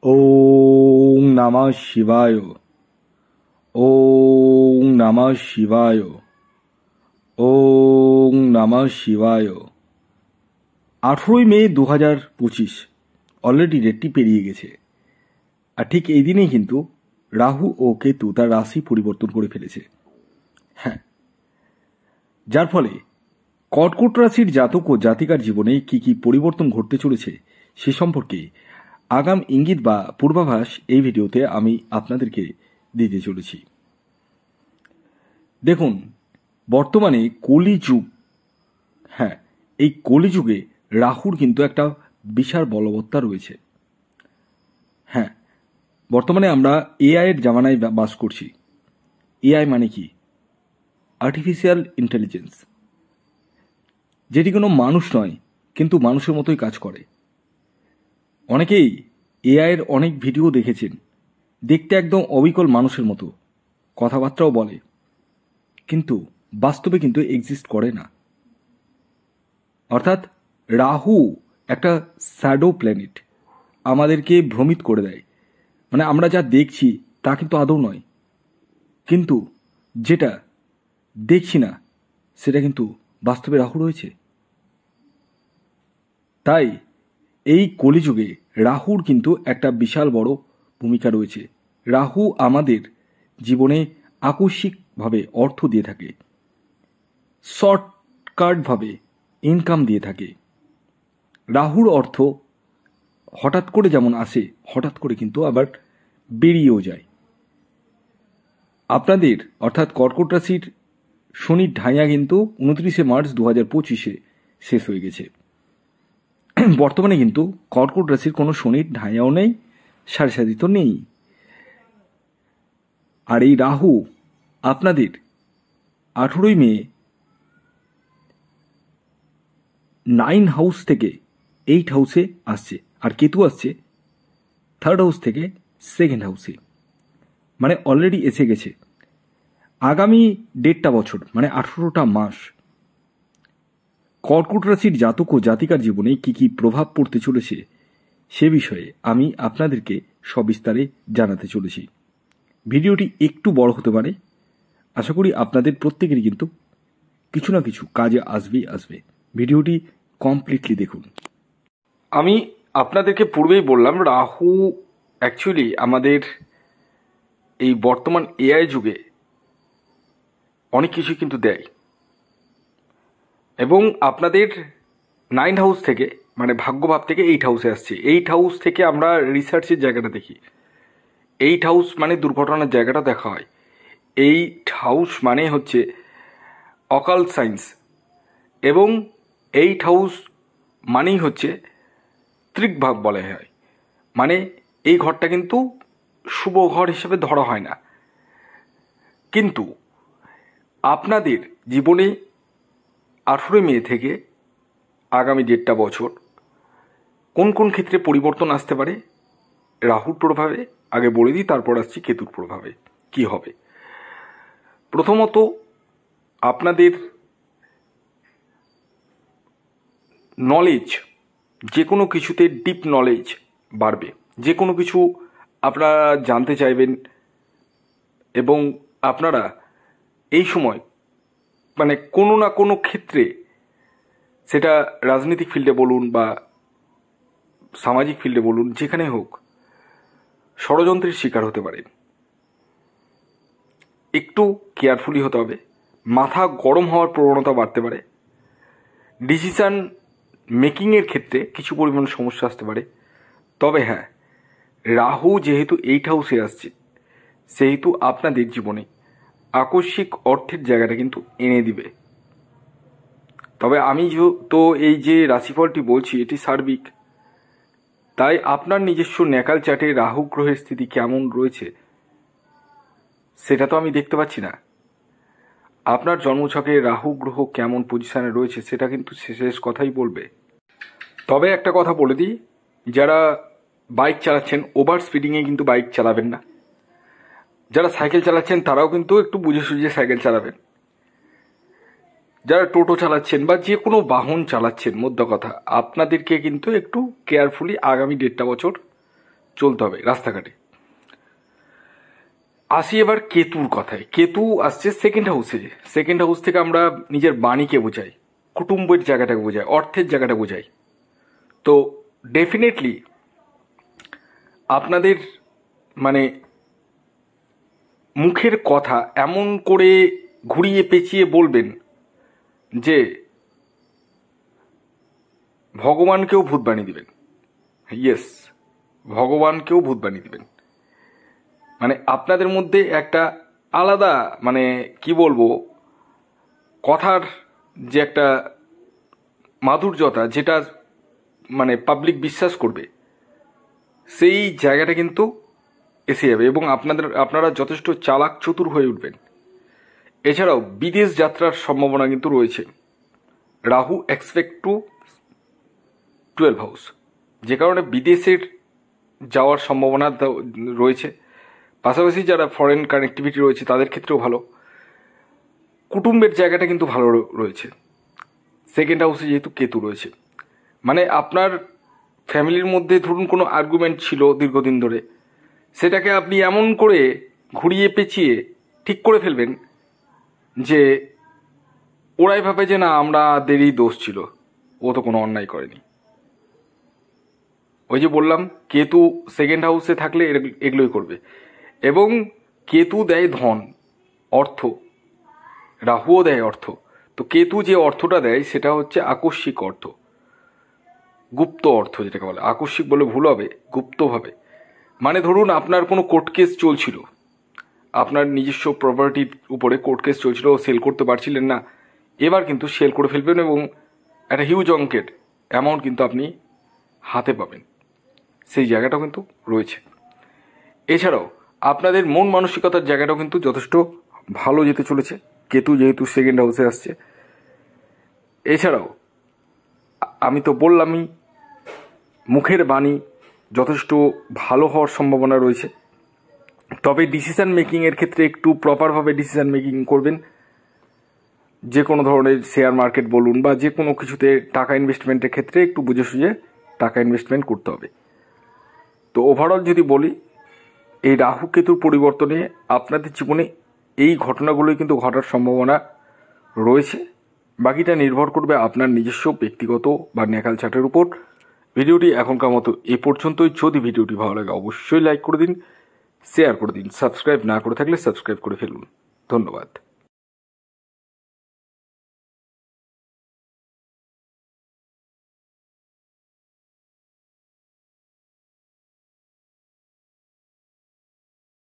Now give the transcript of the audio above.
ওং নমঃ শিবায়। ওং নমঃ শিবায়। ওং নমঃ শিবায়। 18ই মে 2025 অলরেডি ডেটটি পেরিয়ে গেছে। আর ঠিক এই দিনেই কিন্তু রাহু ও কেতু তার রাশি পরিবর্তন করে ফেলেছে। হ্যাঁ, যার ফলে কর্কট রাশির জাতক ও জাতিকার জীবনে কি কি পরিবর্তন ঘটতে চলেছে সে সম্পর্কে আগাম ইঙ্গিত বা পূর্বাভাস এই ভিডিওতে আমি আপনাদেরকে দিতে চলেছি। দেখুন, বর্তমানে কলিযুগ, হ্যাঁ, এই কলিযুগে রাহুর কিন্তু একটা বিশাল বলবত্তা রয়েছে। হ্যাঁ, বর্তমানে আমরা এআই এর জামানায় বাস করছি। এআই মানে কি? আর্টিফিশিয়াল ইন্টেলিজেন্স, যেটি কোনো মানুষ নয় কিন্তু মানুষের মতোই কাজ করে। অনেকেই এআই এর অনেক ভিডিও দেখেছেন, দেখতে একদম অবিকল মানুষের মতো, কথাবার্তাও বলে, কিন্তু বাস্তবে কিন্তু এক্সিস্ট করে না। অর্থাৎ রাহু একটা শ্যাডো প্ল্যানেট, আমাদেরকে ভ্রমিত করে দেয়। মানে আমরা যা দেখছি তা কিন্তু আদৌ নয়, কিন্তু যেটা দেখছি না সেটা কিন্তু বাস্তবে রাহু রয়েছে। তাই এই কলিযুগে রাহুর কিন্তু একটা বিশাল বড় ভূমিকা রয়েছে। রাহু আমাদের জীবনে আকস্মিকভাবে অর্থ দিয়ে থাকে, শর্টকাটভাবে ইনকাম দিয়ে থাকে। রাহুর অর্থ হঠাৎ করে যেমন আসে, হঠাৎ করে কিন্তু আবার বেরিয়েও যায়। আপনাদের অর্থাৎ কর্কট রাশির শনির ঢাইয়া কিন্তু 29শে মার্চ 2025 শেষ হয়ে গেছে। বর্তমানে কিন্তু কর্কট রাশির কোনো শনির ঢাইয়াও নেই, সাড়ে সাতি তো নেই। আর এই রাহু আপনাদের 18ই মে 9 হাউস থেকে 8 হাউসে আসছে, আর কেতু আসছে 3rd হাউস থেকে 2nd হাউসে। মানে অলরেডি এসে গেছে। আগামী 1.5টা বছর মানে 18টা মাস কর্কট রাশির জাতক ও জাতিকার জীবনে কি কি প্রভাব পড়তে চলেছে সে বিষয়ে আমি আপনাদেরকে সবিস্তারে জানাতে চলেছি। ভিডিওটি একটু বড় হতে পারে, আশা করি আপনাদের প্রত্যেকেরই কিন্তু কিছু না কিছু কাজে আসবে। ভিডিওটি কমপ্লিটলি দেখুন। আমি আপনাদেরকে পূর্বেই বললাম, রাহু অ্যাকচুয়ালি আমাদের এই বর্তমান এআই যুগে অনেক কিছু কিন্তু দেয়। এবং আপনাদের 9 হাউস থেকে মানে ভাগ্যভাব থেকে 8 হাউসে আসছে। 8 হাউস থেকে আমরা রিসার্চের জায়গাটা দেখি। 8 হাউস মানে দুর্ঘটনার জায়গাটা দেখা হয়। 8 হাউস মানে হচ্ছে অকাল্ট সায়েন্স, এবং 8 হাউস মানেই হচ্ছে ত্রিকভাব বলা হয়। মানে এই ঘরটা কিন্তু শুভ ঘর হিসেবে ধরা হয় না। কিন্তু আপনাদের জীবনে 18 মে থেকে আগামী 1.5টা বছর কোন কোন ক্ষেত্রে পরিবর্তন আসতে পারে রাহুর প্রভাবে আগে বলে দিই, তারপর আসছি কেতুর প্রভাবে কি হবে। প্রথমত, আপনাদের নলেজ, যে কোনো কিছুতে ডিপ নলেজ বাড়বে। যে কোনো কিছু আপনারা জানতে চাইবেন, এবং আপনারা এই সময় মানে কোনো না কোনো ক্ষেত্রে, সেটা রাজনৈতিক ফিল্ডে বলুন বা সামাজিক ফিল্ডে বলুন, যেখানে হোক, ষড়যন্ত্রের শিকার হতে পারেন। একটু কেয়ারফুলি হতে হবে। মাথা গরম হওয়ার প্রবণতা বাড়তে পারে। ডিসিশান মেকিংয়ের ক্ষেত্রে কিছু পরিমাণ সমস্যা আসতে পারে। তবে হ্যাঁ, রাহু যেহেতু 8 হাউসে আসছে, সেহেতু আপনাদের জীবনে আকস্মিক অর্থের জায়গাটা কিন্তু এনে দিবে। তবে আমি তো এই যে রাশিফলটি বলছি এটি সার্বিক, তাই আপনার নিজস্ব ন্যাকাল চার্টে রাহু গ্রহের স্থিতি কেমন রয়েছে সেটা তো আমি দেখতে পাচ্ছি না। আপনার জন্মছকে রাহু গ্রহ কেমন পজিশনে রয়েছে সেটা কিন্তু শেষ কথাই বলবে। তবে একটা কথা বলে দিই, যারা বাইক চালাচ্ছেন ওভার স্পিডিংয়ে কিন্তু বাইক চালাবেন না। যারা সাইকেল চালাচ্ছেন তারাও কিন্তু একটু বুঝে সুঝে সাইকেল চালাবেন। যারা টোটো চালাচ্ছেন বা যে কোনো বাহন চালাচ্ছেন, মোদ্দা কথা আপনাদেরকে কিন্তু একটু কেয়ারফুলি আগামী 1.5টা বছর চলতে হবে রাস্তাঘাটে। আসি এবার কেতুর কথায়। কেতু আসছে সেকেন্ড হাউসে। সেকেন্ড হাউস থেকে আমরা নিজের বাণীকে বোঝাই, কুটুম্বের জায়গাটাকে বোঝাই, অর্থের জায়গাটা বোঝাই। তো ডেফিনেটলি আপনাদের মানে মুখের কথা এমন করে ঘুরিয়ে পেঁচিয়ে বলবেন যে ভগবানকেও ভূত বানিয়ে দিবেন। ইয়েস, ভগবানকেও ভূত বানিয়ে দিবেন। মানে আপনাদের মধ্যে একটা আলাদা মানে কি বলবো, কথার যে একটা মাধুর্যতা, যেটা মানে পাবলিক বিশ্বাস করবে, সেই জায়গাটা কিন্তু এসে যাবে এবং আপনারা যথেষ্ট চালাক চতুর হয়ে উঠবেন। এছাড়াও বিদেশ যাত্রার সম্ভাবনা কিন্তু রয়েছে। রাহু এক্সপেক্ট টু 12 হাউস, যে কারণে বিদেশের যাওয়ার সম্ভাবনা রয়েছে। পাশাপাশি যারা ফরেন কানেক্টিভিটি রয়েছে তাদের ক্ষেত্রেও ভালো। কুটুম্বের জায়গাটা কিন্তু ভালো রয়েছে। সেকেন্ড হাউসে যেহেতু কেতু রয়েছে, মানে আপনার ফ্যামিলির মধ্যে ধরুন কোনো আর্গুমেন্ট ছিল দীর্ঘদিন ধরে, সেটাকে আপনি এমন করে ঘুরিয়ে পেঁচিয়ে ঠিক করে ফেলবেন যে ওরাই ভাবে যে না আমাদেরই দোষ ছিল, ও তো কোনো অন্যায় করেনি। ওই যে বললাম, কেতু সেকেন্ড হাউসে থাকলে এগুলোই করবে। এবং কেতু দেয় ধন, অর্থ, রাহুও দেয় অর্থ। তো কেতু যে অর্থটা দেয় সেটা হচ্ছে আকস্মিক অর্থ, গুপ্ত অর্থ যেটাকে বলে। আকস্মিক বলে ভুল হবে, গুপ্তভাবে। মানে ধরুন আপনার কোনো কোর্ট কেস চলছিল, আপনার নিজস্ব প্রপার্টির উপরে কোর্ট কেস চলছিল, সেল করতে পারছিলেন না, এবার কিন্তু সেল করে ফেলবেন এবং একটা হিউজ অঙ্কের অ্যামাউন্ট কিন্তু আপনি হাতে পাবেন। সেই জায়গাটাও কিন্তু রয়েছে। এছাড়াও আপনাদের মন মানসিকতার জায়গাটাও কিন্তু যথেষ্ট ভালো যেতে চলেছে, কেতু যেহেতু সেকেন্ড হাউসে আসছে। এছাড়াও আমি তো বললামই, মুখের বাণী যথেষ্ট ভালো হওয়ার সম্ভাবনা রয়েছে। তবে ডিসিশন মেকিংয়ের ক্ষেত্রে একটু প্রপারভাবে ডিসিশন মেকিং করবেন। যে কোনো ধরনের শেয়ার মার্কেট বলুন বা যে কোনো কিছুতে টাকা ইনভেস্টমেন্টের ক্ষেত্রে একটু বুঝে সুঝে টাকা ইনভেস্টমেন্ট করতে হবে। তো ওভারঅল যদি বলি, এই রাহু কেতুর পরিবর্তনে আপনাদের জীবনে এই ঘটনাগুলোই কিন্তু ঘটার সম্ভাবনা রয়েছে। বাকিটা নির্ভর করবে আপনার নিজস্ব ব্যক্তিগত বা ন্যাকাল চার্টের উপর। ভিডিওটি এখনকার মতো এ পর্যন্তই। যদি ভিডিওটি ভালো লাগে অবশ্যই লাইক করে দিন, শেয়ার করে দিন, সাবস্ক্রাইব না করে থাকলে সাবস্ক্রাইব করে ফেলুন। ধন্যবাদ।